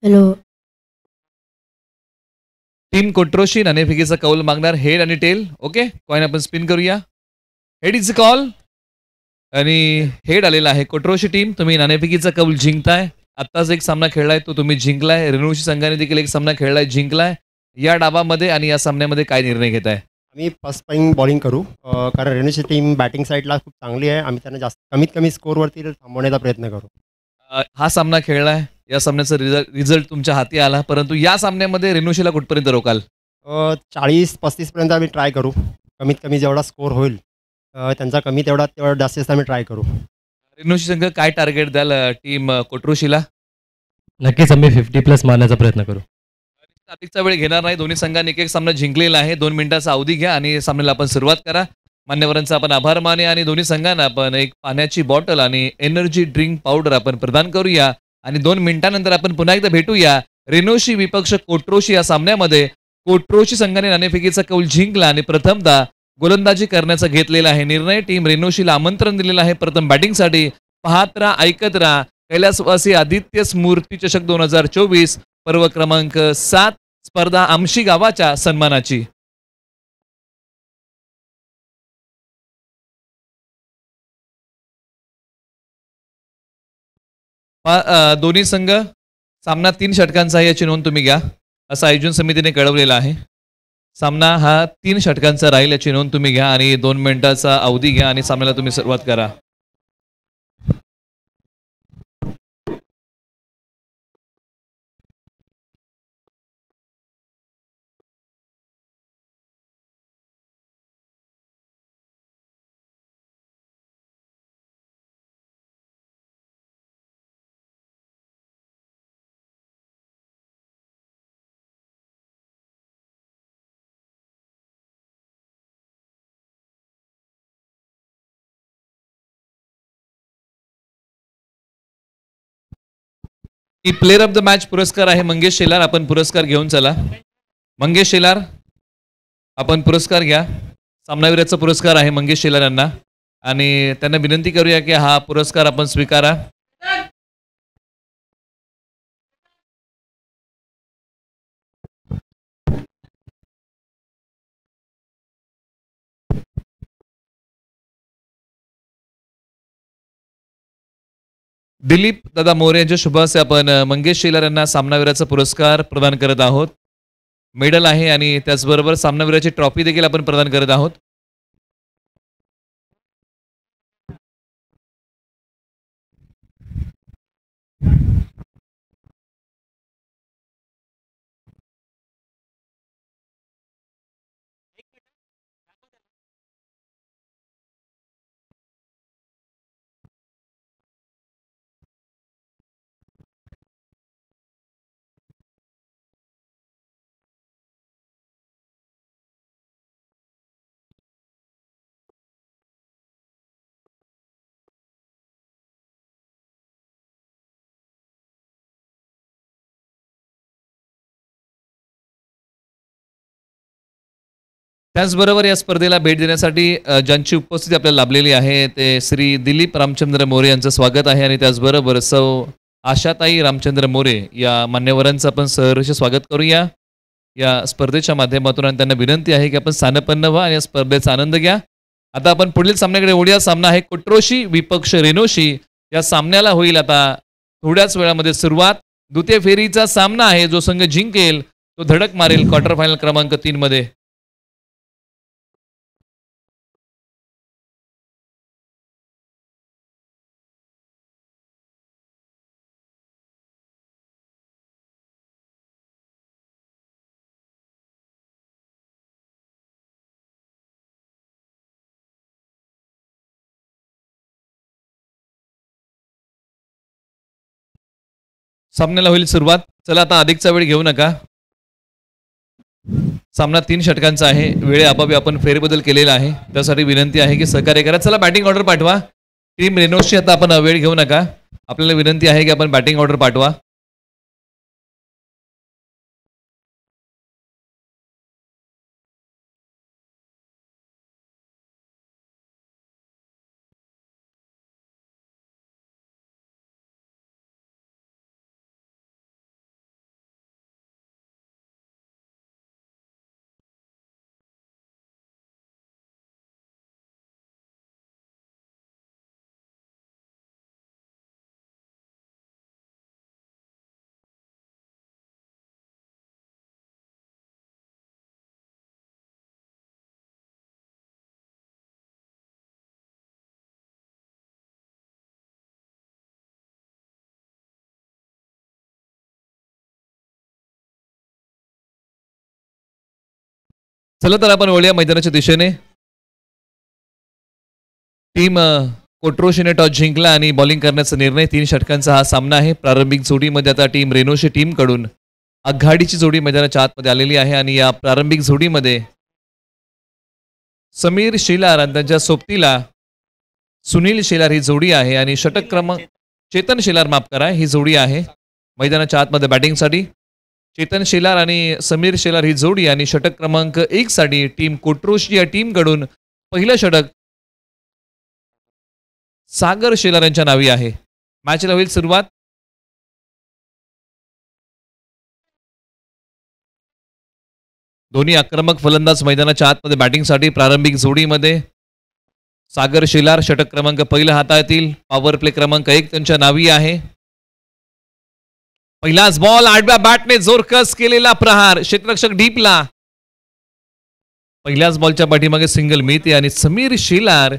Hello. Team कोट्रोशी नाणेफेकीचा Kaul मागणार head आणि tell. Okay, coin आपण स्पिन करूया. हेड इज कॉल आणि हेड आलेला आहे. कोट्रोशी टीम, तुम्ही नाणेफेकीचा कौल जिंकताय. आत्ताच एक सामना खेळलाय तो तुम्ही जिंकलाय. रेणुशी संघाने देखील एक सामना खेळलाय, जिंकलाय. या डावामध्ये आणि या सामन्यामध्ये काय निर्णय घेताय? आम्ही फर्स्ट टाईम बॉलिंग करू कारण रेणूची टीम बॅटिंग साईडला खूप चांगली आहे. आम्ही त्यांना जास्त कमीत कमी स्कोरवरती थांबवण्याचा प्रयत्न करू. हा सामना खेळलाय. या सामन्याचा रिझल्ट तुमच्या हाती आला, परंतु या सामन्यामध्ये रेणुशीला कुठपर्यंत रोकाल? 40-35 पर्यंत आम्ही ट्राय करू. कमीत कमी जेवढा स्कोर होईल त्यांचा कमी तेवढा जास्तीत आम्ही ट्राय करू. रेणुशी संघ काय टार्गेट द्याल टीम कोट्रोशीला? नक्कीच आम्ही 50+ मारण्याचा प्रयत्न करू. अधिकचा वेळ घेणार नाही. दोन्ही संघांनी एक सामना जिंकलेला आहे. 2 मिनिटाचा अवधी घ्या आणि सामन्याला आपण सुरुवात करा. मान्यवरांचा आपण आभार माने आणि दोन्ही संघांना आपण एक पाण्याची बॉटल आणि एनर्जी ड्रिंक पावडर आपण प्रदान करूया आणि 2 मिनिटांनंतर आपण पुन्हा एकदा भेटूया. रेणुशी विपक्ष कोट्रोशी या सामन्यामध्ये कोट्रोशी संघाने नाणेफेकीचा कौल जिंकला आणि प्रथमतः गोलंदाजी करण्याचा घेतलेला आहे निर्णय. टीम रेणुशीला आमंत्रण दिलेलं आहे प्रथम बॅटिंगसाठी. पाहत राहा, ऐकत राहा. कैलासवासी आदित्य स्मृती चषक 2024 पर्व क्रमांक 7 स्पर्धा आमशी गावाच्या सन्मानाची. दोन्ही संघ सामना 3 षटकांचा आहे याची नोंद तुम्ही घ्या, असं आयोजन समितीने कळवलेलं आहे. सामना हा 3 षटकांचा राहील याची नोंद तुम्ही घ्या आणि 2 मिनिटाचा अवधी घ्या आणि सामन्याला तुम्ही सुरुवात करा. प्लेअर ऑफ द मॅच पुरस्कार आहे मंगेश शेलार. आपण पुरस्कार घेऊन चला. मंगेश शेलार, आपण पुरस्कार घ्या. सामनावीराचा पुरस्कार आहे मंगेश शेलार यांना आणि त्यांना विनंती करूया की हा पुरस्कार आपण स्वीकारा. दिलीप दादा मोरे यांच्या शुभ हस्ते आपण मंगेश शेलार यांना सामनावीराचा पुरस्कार प्रदान करत आहोत. मेडल आहे आणि त्याचबरोबर सामनावीराची ट्रॉफी देखील आपण प्रदान करत आहोत. त्याचबरोबर या स्पर्धेला भेट देण्यासाठी ज्यांची उपस्थिती आपल्याला लाभलेली आहे ते श्री दिलीप रामचंद्र मोरे यांचं स्वागत आहे आणि त्याचबरोबर सौ आशाताई रामचंद्र मोरे या मान्यवरांचं आपण सहर्ष स्वागत करूया या स्पर्धेच्या माध्यमातून. आणि त्यांना विनंती आहे की आपण स्थानपन्न व्हा आणि या स्पर्धेचा आनंद घ्या. आता आपण पुढील सामन्याकडे ओढूया. सामना आहे कोट्रोशी विपक्ष रेणुशी. या सामन्याला होईल आता थोड्याच वेळामध्ये सुरुवात. द्वितीय फेरीचा सामना आहे. जो संघ जिंकेल तो धडक मारेल क्वार्टर फायनल क्रमांक 3 मध्ये. सामन्याला होईल सुरुवात. चला आता अधिकचा वेळ घेऊ नका. सामना 3 षटकांचा आहे. वेळेअभावी आपण फेरबदल केलेला आहे, त्यासाठी विनंती आहे की सहकार्य करा. चला बॅटिंग ऑर्डर पाठवा. टीम रेनोशी आता आपण वेळ घेऊ नका. आपल्याला विनंती आहे की आपण बॅटिंग ऑर्डर पाठवा. चला तर आपण वळूया मैदानाच्या दिशेने. टीम कोट्रोशीने टॉस जिंकला आणि बॉलिंग करण्याचा निर्णय. 3 षटकांचा हा सामना आहे. प्रारंभिक जोडीमध्ये आता टीम रेनोशी टीमकडून आघाडीची जोडी मैदानाच्या आतमध्ये आलेली आहे आणि या प्रारंभिक जोडीमध्ये समीर शेलार आणि त्यांच्या सोबतीला सुनील शेलार ही जोडी आहे आणि षटक क्रमांक चेतन शेलार माफ करा ही जोडी आहे मैदानाच्या आतमध्ये बॅटिंगसाठी. चेतन शेलार आणि समीर शेलार ही जोडी आणि षटक क्रमांक 1 साठी टीम कोट्रोशी या टीमकडून पहिलं षटक सागर शेलार यांच्या नावी आहे. मॅचला होईल सुरुवात. दोन्ही आक्रमक फलंदाज मैदानाच्या आतमध्ये बॅटिंगसाठी. प्रारंभिक जोडीमध्ये सागर शेलार षटक क्रमांक पहिला हाताळतील. पॉवर प्ले क्रमांक 1 त्यांच्या नावी आहे. पहिलाच बॉल आडव्या बॅटने जोरकस केलेला प्रहार क्षेत्ररक्षक डीपला. पहिल्याच बॉलच्या पाठीमागे सिंगल मिळते आणि समीर शेलार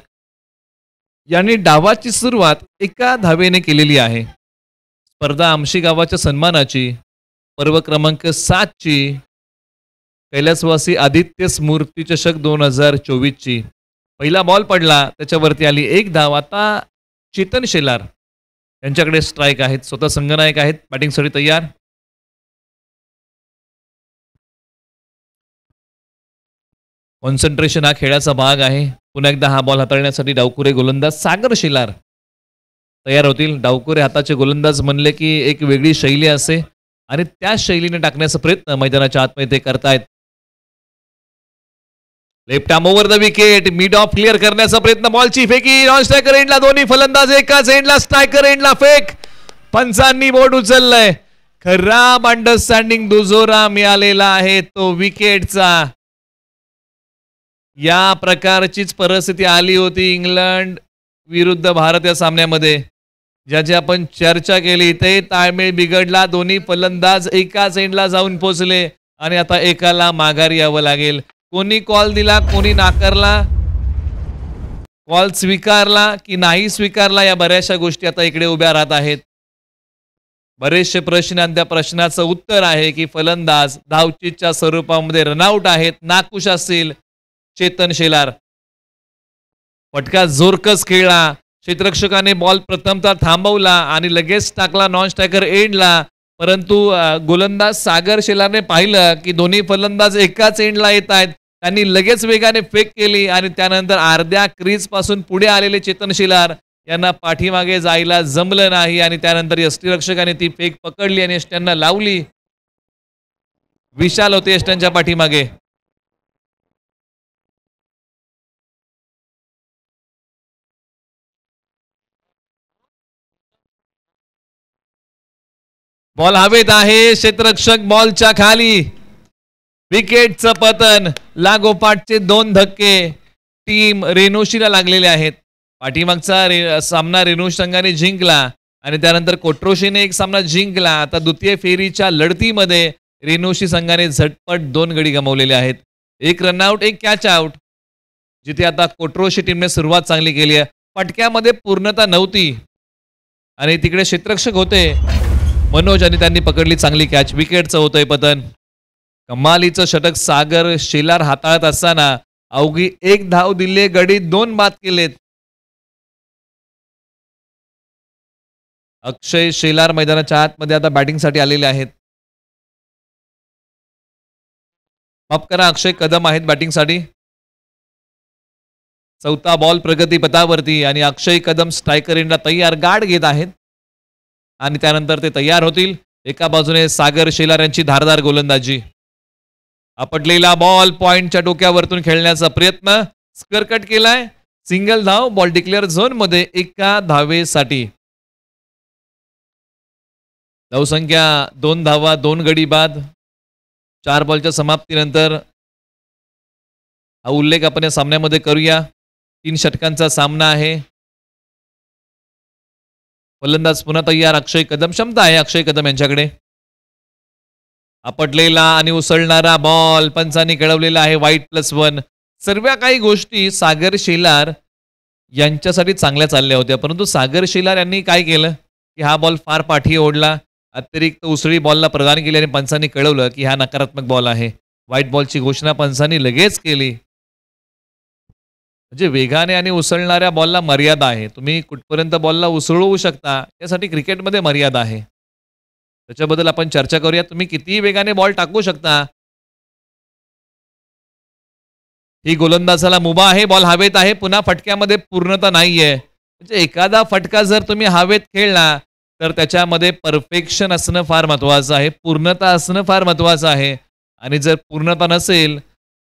यांनी डावाची सुरुवात एका धावेने केलेली आहे. स्पर्धा आमशी गावाच्या सन्मानाची पर्व क्रमांक 7 ची कैलासवासी आदित्य स्मृती चषक 2024 ची. पहिला बॉल पडला त्याच्यावरती आली 1 धाव. आता चेतन शेलार यांच्याकडे स्ट्राईक आहेत. स्वतः संघनायक आहेत. बॅटिंगसाठी तयार. कॉन्सन्ट्रेशन हा खेळाचा भाग आहे. पुन्हा एकदा हा बॉल हाताळण्यासाठी डावकुरे गोलंदाज सागर शेलार तयार होतील. डावकुरे हाताचे गोलंदाज म्हणले की एक वेगळी शैली असते आणि त्या शैलीने टाकण्याचा प्रयत्न मैदानाच्या आतमध्ये ते करतायत. Left arm over the wicket. Mid of clear करण्याचा प्रयत्न. बॉलची फेकी. नॉन स्ट्रायकर एंडला दोन्ही फलंदाज एकाच एंडला. स्ट्रायकर एंडला फेक. पंचांनी बोट उचललंय. खराब अंडरस्टँडिंग दुजोरा मिळालेला आहे तो विकेटचा. या प्रकारचीच परिस्थिती आली होती इंग्लंड विरुद्ध भारत या सामन्यामध्ये ज्याची आपण चर्चा केली. इथे ताळमेळ बिघडला. दोन्ही फलंदाज एकाच एंडला जाऊन पोहोचले आणि आता एकाला माघारी यावं लागेल. कोणी कॉल दिला, कोणी नाकारला, कॉल स्वीकारला की नाही स्वीकारला, या बऱ्याचशा गोष्टी आता इकडे उभ्या राहत आहेत. बरेचसे प्रश्न आणि त्या प्रश्नाचं उत्तर आहे की फलंदाज धावचीच्या स्वरूपामध्ये रनआउट आहेत. नाखुश असतील चेतन शेलार. फटका जोरकस खेळला. क्षेत्ररक्षकाने बॉल प्रथमतः थांबवला आणि लगेच टाकला नॉन स्ट्रायकर एंडला. परंतु गोलंदाज सागर शेलारने पाहिलं की दोन्ही फलंदाज एकाच एंडला येत आहेत. त्यांनी लगेच वेगाने फेक केली आणि त्यानंतर अर्ध्या क्रीज पासून पुढे आलेले चेतन शेलार यांना पाठीमागे जायला जमलं नाही आणि त्यानंतर यष्टीरक्षकाने ती फेक पकडली आणि यष्ट्यांना लावली. विशाल होते यष्ट्यांच्या पाठीमागे. बॉल हवेत आहे. क्षेत्ररक्षक बॉलच्या खाली. विकेटचं पतन. लागोपाठचे 2 धक्के टीम रेनोशीला लागलेले आहेत. पाठीमागचा सामना रेनोशी संघाने जिंकला आणि त्यानंतर कोट्रोशीने एक सामना जिंकला. आता द्वितीय फेरीच्या लढतीमध्ये रेनोशी संघाने झटपट 2 गडी गमावलेले आहेत. 1 रनआउट 1 कॅच आउट. जिथे आता कोट्रोशी टीमने सुरुवात चांगली केली आहे. पटक्यामध्ये पूर्णता नव्हती आणि तिकडे क्षेत्ररक्षक होते मनोज आणि त्यांनी पकडली चांगली कॅच. विकेटचं होतंय पतन. कमालीचं षटक सागर शेलार हाताळत असताना अवघी 1 धाव दिले. गडी 2 बाद केलेत. अक्षय शेलार मैदानाच्या आतमध्ये आता बॅटिंगसाठी आलेले आहेत. माफ करा, अक्षय कदम आहेत बॅटिंगसाठी. 4था बॉल प्रगतीपथावरती आणि अक्षय कदम स्ट्रायकर एंडला तयार गार्ड घेत आहेत आणि त्यानंतर ते तयार होतील. एका बाजूने सागर शेलार यांची धारदार गोलंदाजी. आपटलेला बॉल पॉइंटच्या डोक्यावरतून खेळण्याचा प्रयत्न. स्क्वेअर कट केलाय. सिंगल धाव. बॉल डिक्लेअर झोन मध्ये एका धावेसाठी. धावसंख्या 2 धावा 2 गडी बाद. 4 बॉलच्या समाप्तीनंतर हा उल्लेख आपण या सामन्यामध्ये करूया. 3 षटकांचा सामना आहे. फलंदाज पुन्हा तयार. अक्षय कदम. क्षमता आहे अक्षय कदम यांच्याकडे. आपटलेला आणि उसळणारा बॉल पंचांनी खेळवलेला आहे. वाईट +1. सर्व काही गोष्टी सागर शेलार यांच्यासाठी चांगल्या चालल्या होत्या. परंतु सागर शेलार यांनी काय केलं की हा बॉल फार पाठी ओढला. अतिरिक्त उसळी बॉलला प्रदान केली आणि पंचांनी कळवलं की हा नकारात्मक बॉल आहे. व्हाईट बॉलची घोषणा पंचांनी लगेच केली. म्हणजे वेगाने आणि उसळणाऱ्या बॉलला मर्यादा आहे. तुम्ही कुठपर्यंत बॉलला उसळवू शकता यासाठी क्रिकेटमध्ये मर्यादा आहे. त्याच्याबद्दल आपण चर्चा करूया. तुम्ही कितीही वेगाने बॉल टाकू शकता. ही गोलंदाजाला मुभा आहे. बॉल हवेत आहे. पुन्हा फटक्यामध्ये पूर्णता नाहीये. म्हणजे एखादा फटका जर तुम्ही हवेत खेळला तर त्याच्यामध्ये परफेक्शन असणं फार महत्वाचं आहे. पूर्णता असणं फार महत्वाचं आहे. आणि जर पूर्णता नसेल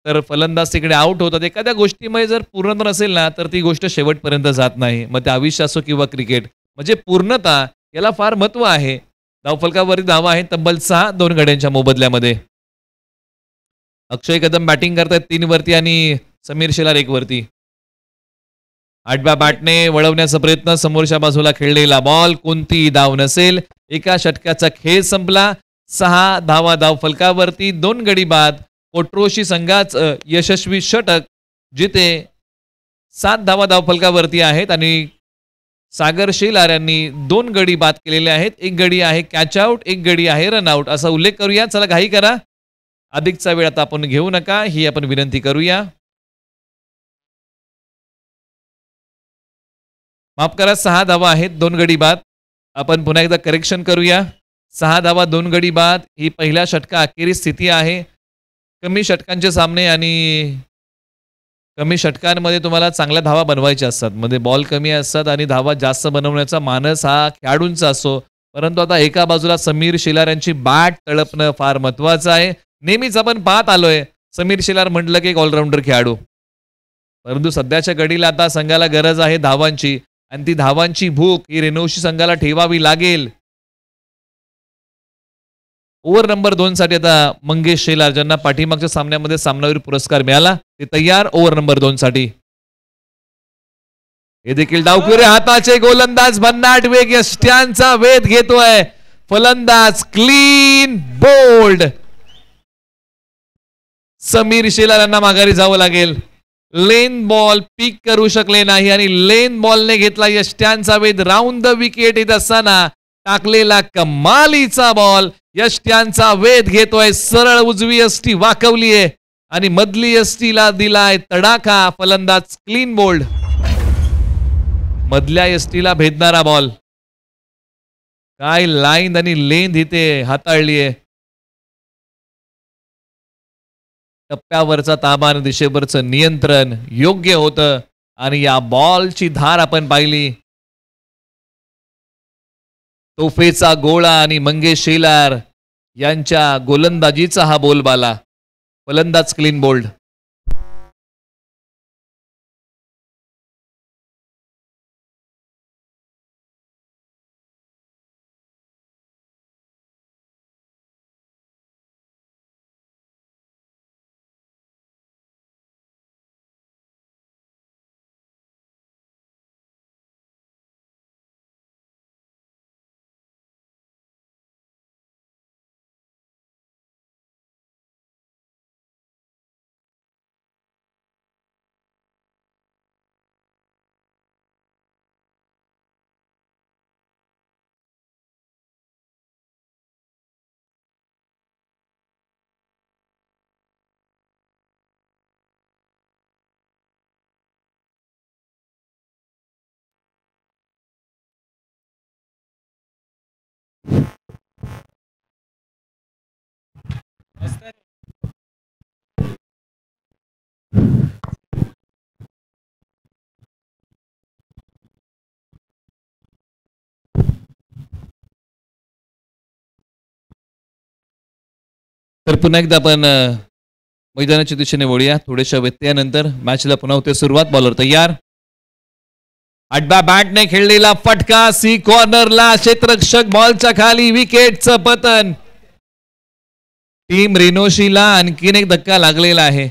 तर फलंदाज तिकडे आउट होतात. एखाद्या गोष्टीमध्ये जर पूर्णता नसेल ना तर ती गोष्ट शेवटपर्यंत जात नाही. मग ते आयुष्य असो किंवा क्रिकेट. म्हणजे पूर्णता याला फार महत्व आहे. धावफलकावरती धावा आहे तब्बल 6 2 गड्यांच्या मोबदल्यामध्ये. अक्षय कदम बॅटिंग करतायत 3 वरती आणि समीर शेलार 1 वरती. आडव्या बॅटने वळवण्याचा प्रयत्न. समोरच्या बाजूला खेळलेला बॉल. कोणती धाव नसेल. एका षटकाचा खेळ संपला. 6 धावा धावफलकावरती. 2 गडी बाद. कोट्रोशी संघाचं यशस्वी षटक जिथे 7 धावा धावफलकावरती आहेत आणि सागर शेलार यांनी 2 गडी बाद केलेले आहेत. 1 गडी आहे कॅच आउट, 1 गडी आहे रनआउट असा उल्लेख करूया. चला घाई करा. अधिकचा वेळ आता आपण घेऊ नका ही आपण विनंती करूया. माफ करा 6 धावा आहेत 2 गडी बाद. आपण पुन्हा एकदा करेक्शन करूया. 6 धावा 2 गडी बाद ही पहिल्या षटका अखेरीस स्थिती आहे. कमी षटकांचे सामने आणि कमी षटकांमध्ये तुम्हाला चांगल्या धावा बनवायच्या असतात. मध्ये बॉल कमी असतात आणि धावा जास्त बनवण्याचा मानस हा खेळाडूंचा असो. परंतु आता एका बाजूला समीर शेलार यांची बॅट तळपणं फार महत्वाचं आहे. नेहमीच आपण पाहत आलोय समीर शेलार म्हटलं की एक ऑलराऊंडर खेळाडू. परंतु सध्याच्या घडीला आता संघाला गरज आहे धावांची आणि ती धावांची भूक ही रेनोशी संघाला ठेवावी लागेल. ओव्हर नंबर 2 साठी आता मंगेश शेलार ज्यांना पाठीमागच्या सामन्यामध्ये सामनावीर पुरस्कार मिळाला ते तयार ओव्हर नंबर 2 साठी. हे देखील डावखुरे हाताचे गोलंदाज भन्नाट वेग यष्ट्यांचा वेध घेतोय. फलंदाज क्लीन बोल्ड. समीर शेलार यांना माघारी जावं लागेल. लेन बॉल पीक करू शकले नाही आणि लेन बॉलने घेतला यष्ट्यांचा वेध. राऊंड द विकेट येत असताना टाकलेला कमालीचा बॉल. यष्ट्यांचा वेध घेतोय. सरळ उजवी यष्टी वाकवलीये आणि मधली यष्टीला दिलाय तडाखा. फलंदाज क्लीन बोल्ड. मधल्या यष्टीला भेदणारा बॉल. काय लाईन आणि लेंथ इथे हाताळलीये. टप्प्यावरचा ताबा आणि दिशेवरचं नियंत्रण योग्य होतं आणि या बॉलची धार आपण पाहिली. तोफेचा गोळा आणि मंगेश शेलार यांच्या गोलंदाजीचा हा बोलबाला. फलंदाज क्लीन बोल्ड. तर पुन्हा एकदा आपण मैदानाच्या दिशेने वळूया. थोड्याशा व्यत्ययानंतर मॅचला पुन्हा होते सुरुवात. बॉलर तयार. आडव्या बॅटने खेळलेला फटका सी कॉर्नरला. क्षेत्ररक्षक बॉलच्या खाली. विकेटचं पतन. टीम रेनोशीला आणखीन एक धक्का लागलेला आहे.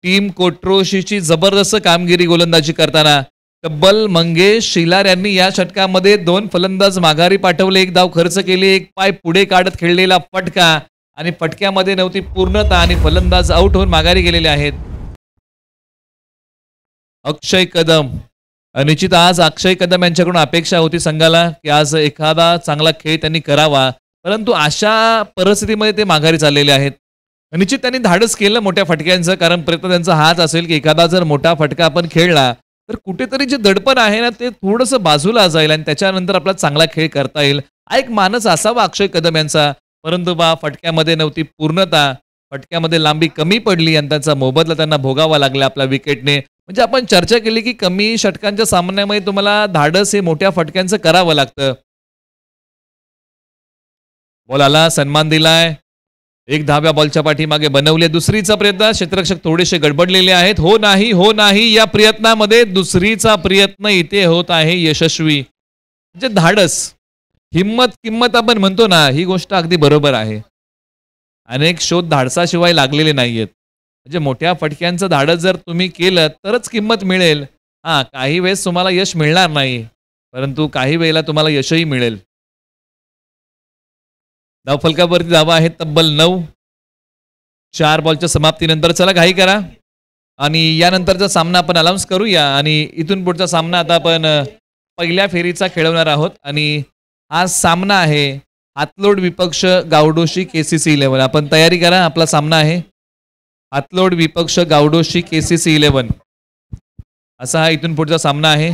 टीम कोट्रोशीची जबरदस्त कामगिरी गोलंदाजी करताना तब्बल मंगेश शेलार यांनी या षटकामध्ये 2 फलंदाज माघारी पाठवले. 1 धाव खर्च केली. 1 पाय पुढे काढत खेळलेला फटका आणि फटक्यामध्ये नव्हती पूर्णता आणि फलंदाज आउट होऊन माघारी गेलेले आहेत. अक्षय कदम. निश्चित आज अक्षय कदम यांच्याकडून अपेक्षा होती संघाला की आज एखादा चांगला खेळ त्यांनी करावा. परंतु अशा परिस्थितीमध्ये ते माघारी चाललेले आहेत. निश्चित त्यांनी धाडस केलं मोठ्या फटक्यांचं, कारण प्रयत्न त्यांचा हाच असेल की एखादा जर मोठा फटका आपण खेळला तर कुठेतरी जे दडपण आहे ना ते थोडंसं बाजूला जाईल आणि त्याच्यानंतर आपला चांगला खेळ करता येईल. हा एक मानस असावा अक्षय कदम यांचा, परंतु फटक्यामध्ये नव्हती पूर्णता. फटक्यामध्ये लांबी कमी पडली आणि त्यांचा मोबदला त्यांना भोगावा लागला आपल्या विकेटने. म्हणजे आपण चर्चा केली की कमी षटकांच्या सामन्यामध्ये तुम्हाला धाडस हे मोठ्या फटक्यांचं करावं लागतं. बॉल आला, सन्मान दिलाय. एक धाव्या बॉलच्या पाठीमागे बनवले. दुसरीचा प्रयत्न, क्षेत्ररक्षक थोडेसे गडबडलेले आहेत. हो नाही, हो नाही, या प्रयत्नामध्ये दुसरीचा प्रयत्न इथे होत आहे यशस्वी. म्हणजे धाडस, हिम्मत किंमत आपण म्हणतो ना, ही गोष्ट अगदी बरोबर आहे. अनेक शोध धाडसाशिवाय लागलेले नाहीयेत. म्हणजे मोठ्या फटक्यांचं धाडस जर तुम्ही केलं तरच किंमत मिळेल. काही वेळेस तुम्हाला यश मिळणार नाही, परंतु काही वेळेला तुम्हाला यशही मिळेल. धावफलकावरती धावा आहेत तब्बल 9. 4 बॉलच्या समाप्तीनंतर चला घाई करा आणि यानंतरचा सामना आपण अनाउन्स करूया. आणि इथून पुढचा सामना आता आपण पहिल्या फेरीचा खेळवणार आहोत. आणि हा सामना आहे हातलोड विपक्ष गावडोशी KCC 11. आपण तयारी करा, आपला सामना आहे हातलोड विपक्ष गावडोशी KCC 11. असा हा इथून पुढचा सामना आहे.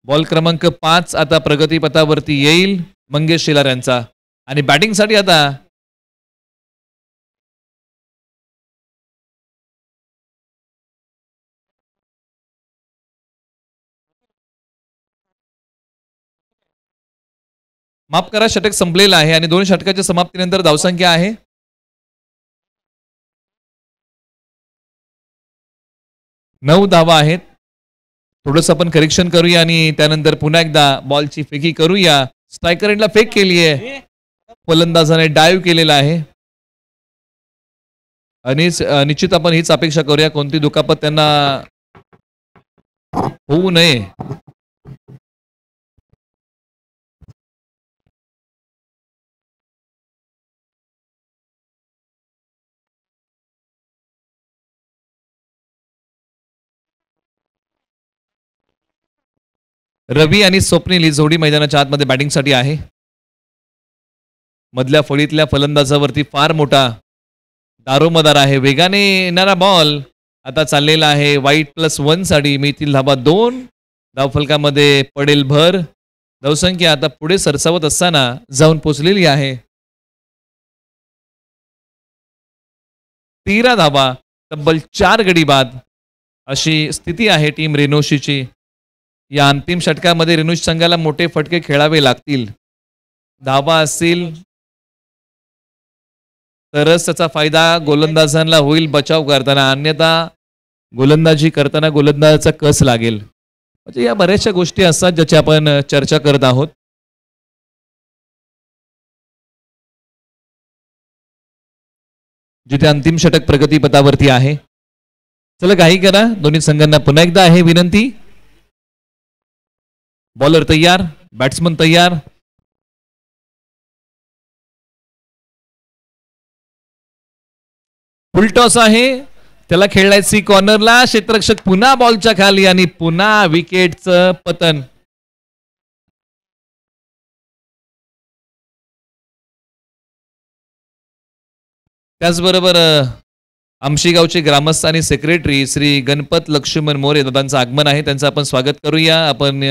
बॉल क्रमांक 5 आता प्रगतीपथावरती येईल मंगेश शेलार यांचा. आणि बॅटिंगसाठी आता माफ करा, षटक संपलेलं आहे आणि 2 षटकाच्या समाप्तीनंतर धावसंख्या आहे 9 धावा आहेत. थोडंसं आपण करेक्शन करूया आणि त्यानंतर पुन्हा एकदा बॉलची फेकी करूया. स्ट्रायकर एंडला फेक केली आहे, फलंदाजाने डाईव्ह केलेला आहे आणि निश्चित आपण हीच अपेक्षा करूया कोणती दुखापत त्यांना होऊ नये. रवी आणि स्वप्नील ही जोडी मैदानाच्या आतमध्ये बॅटिंगसाठी आहे. मधल्या फळीतल्या फलंदाजावरती फार मोठा दारोमदार आहे. वेगाने येणारा बॉल आता चाललेला आहे वाईट +1 साठी. मिळतील धावा 2. धावफलकामध्ये पडेल भर. धावसंख्या आता पुढे सरसावत असताना जाऊन पोचलेली आहे 13 धावा, तब्बल 4 गडी बाद अशी स्थिती आहे टीम रेनोशीची. या अंतिम षटकामध्ये रेनुश संघाला मोठे फटके खेळावे लागतील. धावा असतील तरच त्याचा फायदा गोलंदाजांना होईल बचाव करताना, अन्यथा गोलंदाजी करताना गोलंदाजाचा कस लागेल. म्हणजे या बऱ्याचशा गोष्टी असतात ज्याची आपण चर्चा करत आहोत. जिथे अंतिम षटक प्रगतीपथावरती आहे. चला काही करा, दोन्ही संघांना पुन्हा एकदा आहे विनंती. बॉलर तयार, बॅट्समन तयार. फुल टॉस आहे, त्याला खेळलाय सी कॉर्नरला. क्षेत्ररक्षक पुन्हा बॉलच्या खाली आणि पुन्हा विकेटचं पतन. त्याचबरोबर आमशी गावचे ग्रामस्थ आणि सेक्रेटरी श्री गणपत लक्ष्मण मोरे दादांचं आगमन आहे. त्यांचं आपण स्वागत करूया. आपण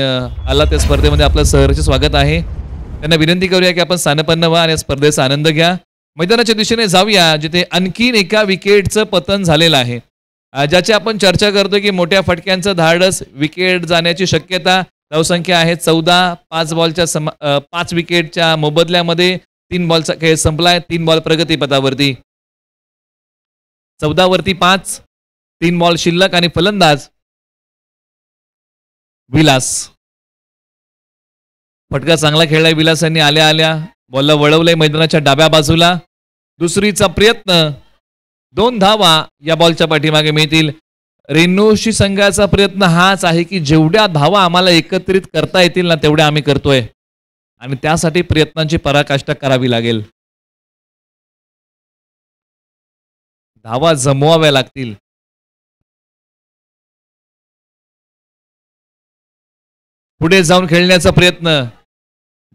आला त्या स्पर्धेमध्ये आपलं सहर्ष स्वागत आहे. त्यांना विनंती करूया की आपण स्थानपन्न व्हा आणि स्पर्धेचा आनंद घ्या. मैदानाच्या दिशेने जाऊया जिथे आणखीन एका विकेटचं पतन झालेलं आहे, ज्याची आपण चर्चा करतोय की मोठ्या फटक्यांचं धाडस, विकेट जाण्याची शक्यता. धावसंख्या आहे 14. 5 विकेटच्या मोबदल्यामध्ये 3 बॉलचा खेळ संपलाय. 3 बॉल प्रगतीपथावरती. 14 वरती 5, 3 बॉल शिल्लक आणि फलंदाज विलास. फटका चांगला खेळलाय विलासांनी. आल्या आल्या बॉलला वळवलंय मैदानाच्या डाव्या बाजूला. दुसरीचा प्रयत्न, 2 धावा या बॉलच्या पाठीमागे मिळतील. रेनोशी संघाचा प्रयत्न हाच आहे की जेवढ्या धावा आम्हाला एकत्रित करता येतील ना तेवढ्या आम्ही करतोय आणि त्यासाठी प्रयत्नांची पराकाष्ठा करावी लागेल. धावा जमवाव्या लागतील. पुढे जाऊन खेळण्याचा प्रयत्न,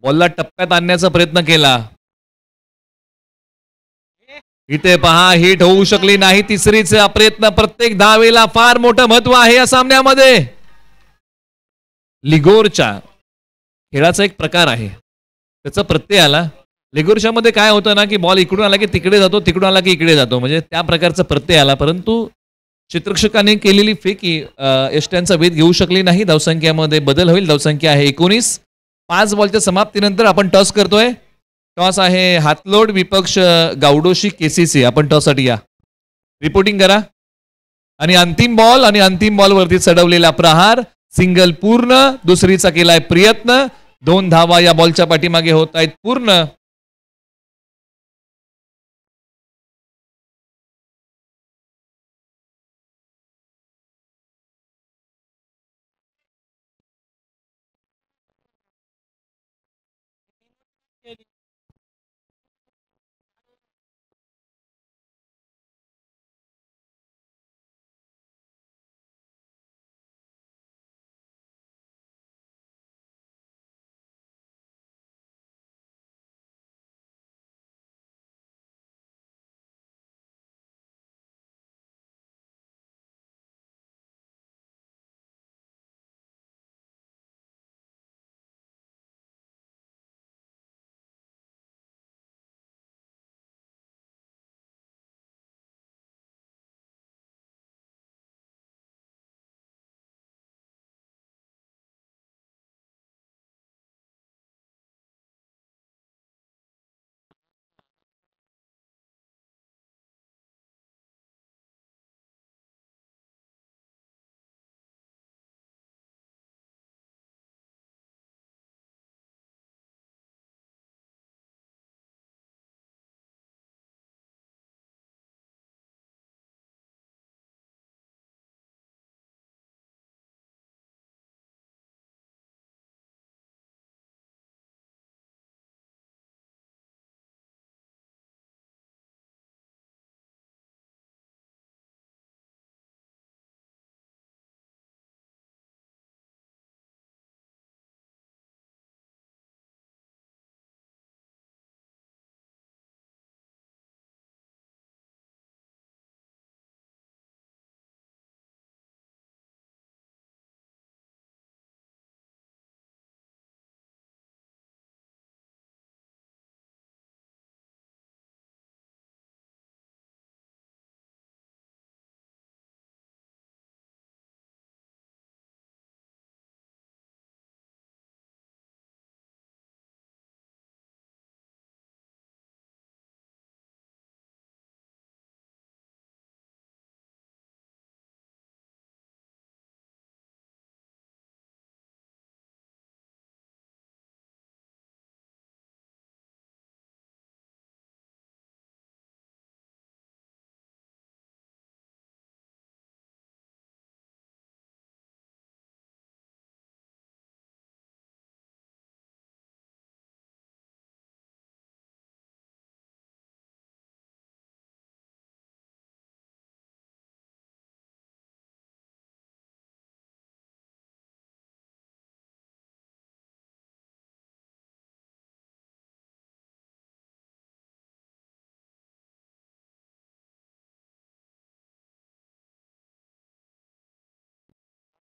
बॉलला टप्प्यात आणण्याचा प्रयत्न केला. इथे पहा हिट होऊ शकली नाही. तिसरीचा प्रयत्न. प्रत्येक धावेला फार मोठं महत्व आहे या सामन्यामध्ये. लिगोरच्या खेळाचा एक प्रकार आहे, त्याचा प्रत्यय आला. लिगोरच्या मध्ये काय होतं ना की बॉल इकडून आला की तिकडे जातो, तिकडून आला की इकडे जातो, म्हणजे त्या प्रकारचा प्रत्यय आला. परंतु चित्रक्षकाने केलेली फेकी एष्ट्यांचा वेध घेऊ शकली नाही. धावसंख्येमध्ये बदल होईल. धावसंख्या आहे 19. 5 बॉलच्या समाप्तीनंतर आपण टॉस करतोय. टॉस आहे हातलोड विपक्ष गावडोशी केसीसी. आपण टॉससाठी या, रिपोर्टिंग करा. आणि अंतिम बॉल आणि अंतिम बॉलवरती चढवलेला प्रहार. सिंगल पूर्ण. दुसरीचा केलाय प्रयत्न. 2 धावा या बॉलच्या पाठीमागे होत आहेत पूर्ण.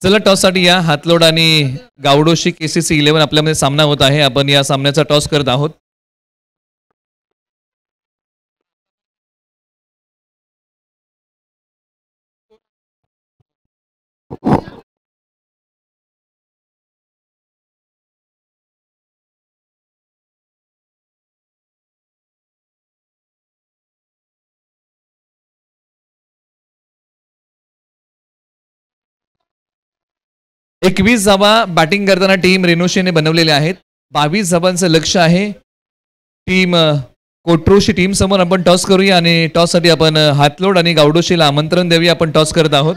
चला टॉससाठी या. हातलोड आणि गावडोशी केसीसी 11 आपल्यामध्ये सामना होत आहे. आपण या सामन्याचा टॉस करत आहोत. एकवीस धावा बॅटिंग करताना टीम रेनोशेने बनवलेल्या आहेत. 22 धावांचं लक्ष आहे टीम कोट्रोशी टीम समोर. आपण टॉस करूया आणि टॉससाठी आपण हातलोड आणि गावडोशीला आमंत्रण देऊया. आपण टॉस करत आहोत.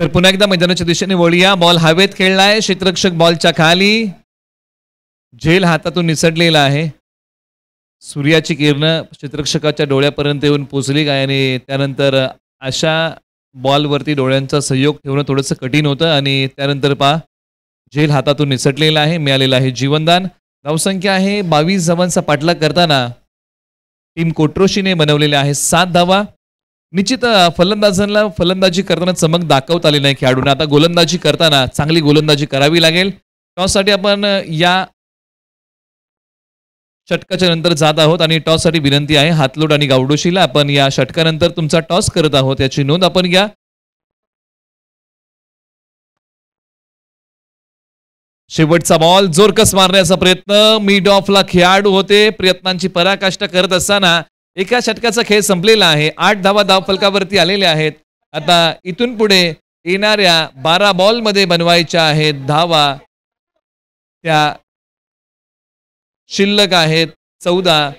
तर पुन्हा एकदा मैदानाच्या दिशेने वळूया. बॉल हवेत खेळलाय, क्षेत्ररक्षक बॉलच्या खाली, झेल हातातून निसटलेला आहे. सूर्याची किरणं क्षेत्ररक्षकाच्या डोळ्यापर्यंत येऊन पोचली काय आणि त्यानंतर अशा बॉलवरती डोळ्यांचा संयोग ठेवणं थोडंसं कठीण होतं आणि त्यानंतर झेल हातातून निसटलेला आहे. मिळालेलं आहे जीवनदान. धावसंख्या आहे 22 धावांचा पाठलाग करताना टीम कोट्रोशीने बनवलेल्या आहे 7 धावा. निश्चित फलंदाजांना फलंदाजी करताना चमक दाखवता आली नाही खेळाडूंना. आता गोलंदाजी करताना चांगली गोलंदाजी करावी लागेल. टॉससाठी आपण या षटकाच्या नंतर जात आहोत आणि टॉससाठी विनंती आहे हातलोट आणि गावडोशीला. आपण या षटकानंतर तुमचा टॉस करत आहोत याची नोंद आपण घ्या. शेवटचा बॉल जोरकस मारण्याचा प्रयत्न. मिड ऑफला खेळाडू होते. प्रयत्नांची पराकाष्ठा करत असताना एका षटकाचा खेळ संपलेला आहे. 8 धावा धावफलकावरती आलेल्या आहेत. आता इथून पुढे येणाऱ्या 12 बॉलमध्ये बनवायच्या आहेत धावा. त्या शिल्लक आहेत 14.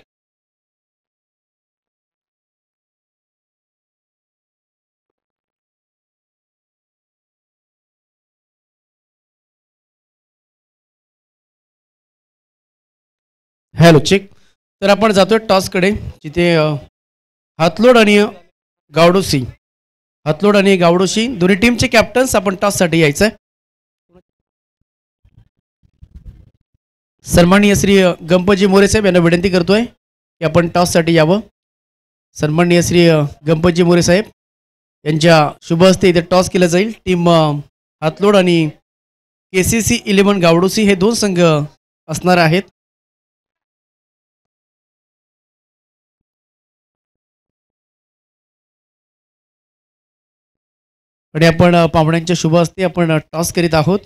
Hello check. तर आपण जातोय टॉसकडे, जिथे हातलोड आणि गावडोशी दोन्ही टीमचे कॅप्टन्स आपण टॉससाठी यायचं आहे. सन्माननीय श्री गणपतजी मोरे साहेब यांना विनंती करतोय की आपण टॉससाठी यावं. सन्माननीय श्री गणपतजी मोरे साहेब यांच्या शुभ हस्ते इथे टॉस केलं जाईल. टीम हातलोड आणि KCC 11 गावडोशी हे 2 संघ असणार आहेत. आणि आपण पाहुण्यांच्या शुभ हस्ते आपण टॉस करीत आहोत.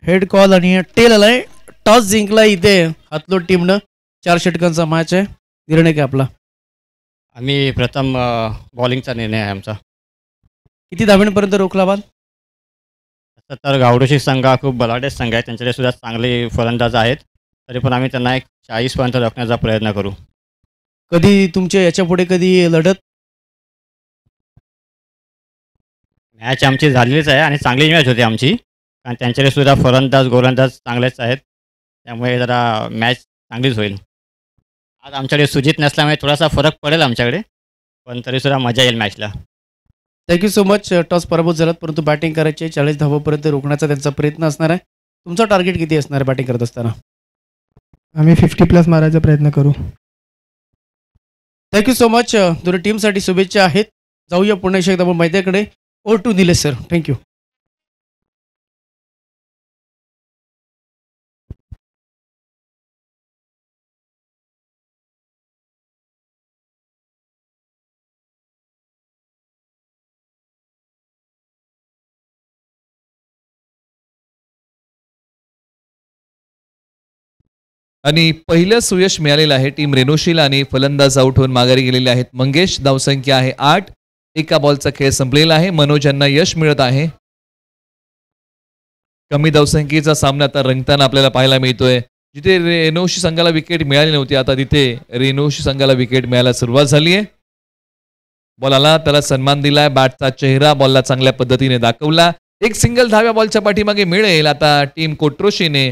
हेड कॉल आणि टेल आलाय. टॉस जिंकला इथे हातलोड टीमनं. 4 षटकांचा मॅच आहे. निर्णय काय आपला? आम्ही प्रथम बॉलिंगचा निर्णय आहे आमचा. किती धाव्यांपर्यंत रोखला बाल? तसं तर गावडोशी संघ हा खूप बलाढ्य संघ आहे. त्यांच्याकडे सुद्धा चांगले फलंदाज आहेत. तरी पण आम्ही त्यांना एक 40पर्यंत रोखण्याचा प्रयत्न करू. कधी तुमच्या याच्या पुढे कधी लढत? मॅच आमची झालेलीच आहे आणि चांगली मॅच होती आमची. कारण त्यांच्याकडे सुद्धा फलंदाज गोलंदाज चांगलेच आहेत. त्यामुळे जरा मॅच चांगलीच होईल. आज आमच्याकडे सुजित नसल्यामुळे थोडासा फरक पडेल आमच्याकडे, पण तरीसुद्धा मजा येईल मॅचला. Thank you so much. टॉस पराभूत झालात, परंतु बॅटिंग करायची 40 धावापर्यंत रोखण्याचा त्यांचा प्रयत्न असणार आहे. तुमचा टार्गेट किती असणार आहे बॅटिंग करत असताना? आम्ही 50+ मारायचा प्रयत्न करू. Thank you so much. दोन्ही टीमसाठी शुभेच्छा आहेत. जाऊया पुन्हा एकदा आपण मैदानाकडे. Over to Nilesh sir. Thank you. आणि पहिलं सुयश मिळालेलं आहे टीम रेनोशीला आणि फलंदाज आउट होऊन माघारी गेलेले आहेत मंगेश. धावसंख्या आहे 8. एका बॉलचा खेळ संपलेला आहे. मनोज यांना यश मिळत आहे. कमी धावसंख्येचा सामना आता रंगताना आपल्याला पाहायला मिळतोय. जिथे रेनोशी संघाला विकेट मिळाली नव्हती, आता तिथे रेनोशी संघाला विकेट मिळायला सुरुवात झाली आहे. बॉल आला, त्याला सन्मान दिलाय. बॅटचा चेहरा बॉलला चांगल्या पद्धतीने दाखवला. एक सिंगल धाव्या बॉलच्या पाठीमागे मिळेल आता टीम कोट्रोशीने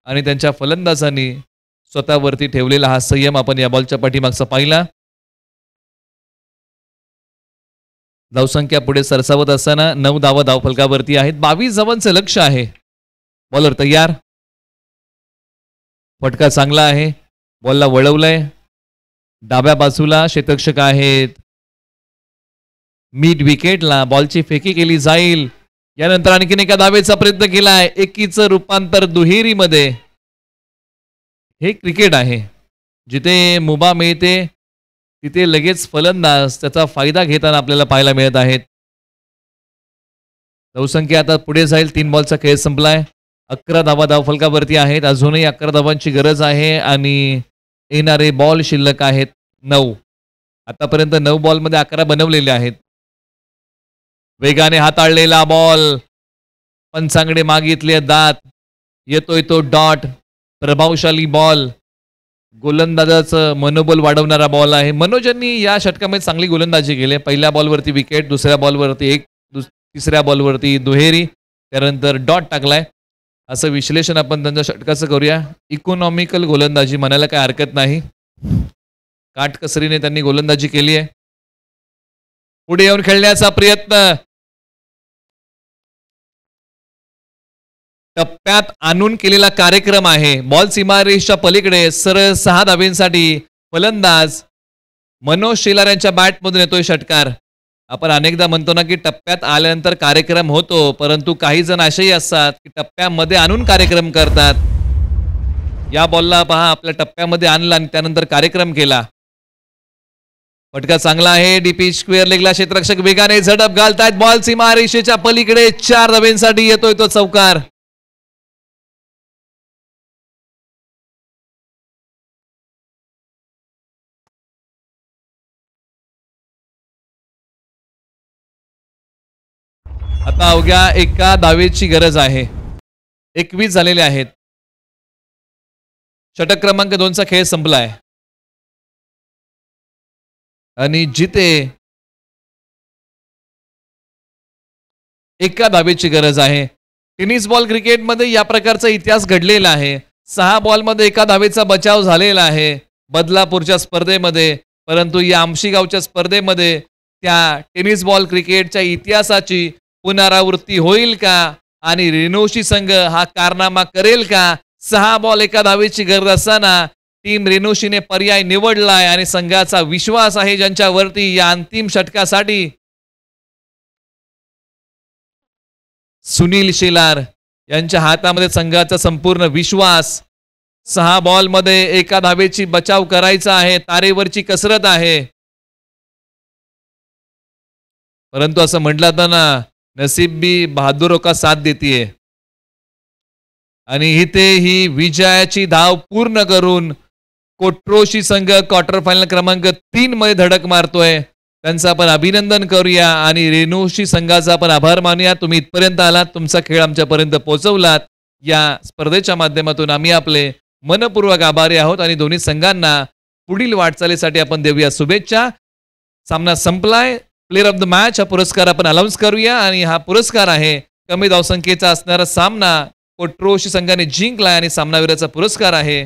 आणि त्यांच्या फलंदाजांनी स्वतःवरती ठेवलेला हा संयम आपण या बॉलच्या पाठीमागचा पाहिला. धावसंख्या पुढे सरसावत असताना 9 धावा धावफलकावरती आहेत. 22 धावांचं लक्ष आहे. बॉलर तयार. फटका चांगला आहे. बॉलला वळवलंय. डाव्या बाजूला क्षेत्ररक्षक आहेत. मिड विकेटला बॉलची फेकी केली जाईल. यानंतर आणखीन एका धावेचा प्रयत्न केलाय. एकीचं रूपांतर दुहेरीमध्ये. हे क्रिकेट आहे. जिथे मुभा मिळते तिथे लगेच फलंदाज त्याचा फायदा घेताना आपल्याला पाहायला मिळत आहेत. धावसंख्या आता पुढे जाईल. 3 बॉलचा खेळ संपलाय. 11 धावा धावफलकावरती आहेत. अजूनही 11 धावांची गरज आहे आणि येणारे बॉल शिल्लक आहेत 9. आतापर्यंत 9 बॉलमध्ये 11 बनवलेले आहेत. वेगाने हाताळलेला बॉल पंचांकडे मागितले दात, येतोय तो डॉट, प्रभावशाली बॉल, गोलंदाजाचं मनोबल वाढवणारा बॉल आहे. मनोज यांनी या षटकामध्ये चांगली गोलंदाजी केली. पहिल्या बॉलवरती विकेट, दुसऱ्या बॉलवरती तिसऱ्या बॉलवरती दुहेरी, त्यानंतर डॉट टाकलाय. असं विश्लेषण आपण त्यांच्या षटकाचं करूया. इकॉनॉमिकल गोलंदाजी म्हणायला काही हरकत नाही. काटकसरीने त्यांनी गोलंदाजी केली आहे. पुढे येऊन खेळण्याचा प्रयत्न, टप्प्यात आणून केलेला कार्यक्रम आहे. बॉल सीमारेषच्या पलीकडे सरळ 6 धावेंसाठी फलंदाज मनोज शेलार यांच्या बॅटमधून येतोय षटकार. आपण अनेकदा म्हणतो ना की टप्प्यात आल्यानंतर कार्यक्रम होतो, परंतु काही जण असेही असतात की टप्प्यामध्ये आणून कार्यक्रम करतात. या बॉलला पहा, आपल्या टप्प्यामध्ये आणला आणि त्यानंतर कार्यक्रम केला. फटका चांगला आहे. डीपी स्क्वेअर लेगला क्षेत्ररक्षक वेगाने झडप घालतायत. बॉल सीमारेषेच्या पलीकडे 4 धावेंसाठी येतोय तो चौकार. आता अवघ्या एका धावेची गरज आहे. 21 झालेले आहेत. षटक क्रमांक 2चा खेळ संपलाय आणि जिथे एका धावेची गरज आहे. टेनिस बॉल क्रिकेटमध्ये या प्रकारचा इतिहास घडलेला आहे. 6 बॉलमध्ये एका धावेचा बचाव झालेला आहे बदलापूरच्या स्पर्धेमध्ये. परंतु या आमशीगावच्या स्पर्धेमध्ये त्या टेनिस बॉल क्रिकेटच्या इतिहासाची पुनरावृत्ती होईल का आणि रेणुशी संघ हा कारनामा करेल का? 6 बॉल एका धावेची गरज असताना टीम रेणुशीने पर्याय निवडलाय आणि संघाचा विश्वास आहे ज्यांच्यावरती या अंतिम षटकासाठी सुनील शेलार यांच्या हातामध्ये संघाचा संपूर्ण विश्वास. 6 बॉलमध्ये एका धावेची बचाव करायचा आहे. तारेवरची कसरत आहे. परंतु असं म्हटलं तर ना, नसीब भी बहादुरों का साथ देतीये. आणि इथे ही विजयाची धाव पूर्ण करून कोट्रोशी संघ क्वार्टर फायनल क्रमांक 3 मध्ये धडक मारतोय. त्यांचं आपण अभिनंदन करूया आणि रेणुशी संघाचा आपण आभार मानूया. तुम्ही इथपर्यंत आलात, तुमचा खेळ आमच्यापर्यंत पोहोचवलात. या स्पर्धेच्या माध्यमातून आम्ही आपले मनपूर्वक आभारी आहोत आणि दोन्ही संघांना पुढील वाटचालीसाठी आपण देऊया शुभेच्छा. सामना संपलाय. प्लेयर ऑफ द मॅच हा पुरस्कार आपण अनाउन्स करूया आणि हा पुरस्कार आहे कमी धावसंख्येचा असणारा सामना कोट्रोशी संघाने जिंकलाय आणि सामनावीराचा पुरस्कार आहे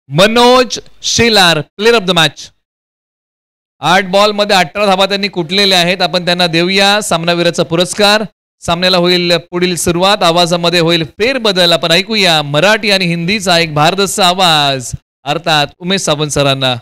Manoj Shelar, player of the match. 8 बॉलमध्ये 18 धावा त्यांनी कुटलेल्या आहेत. आपण त्यांना देऊया सामनावीराचा पुरस्कार. सामन्याला होईल पुढील सुरुवात. आवाजामध्ये होईल फेरबदल. आपण ऐकूया मराठी आणि हिंदीचा एक भारदस्त आवाज, अर्थात उमेश सावंत सरांना.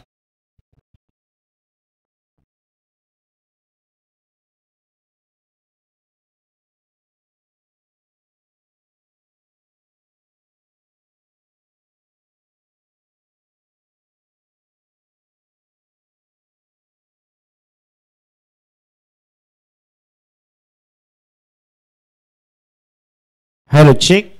Hello check.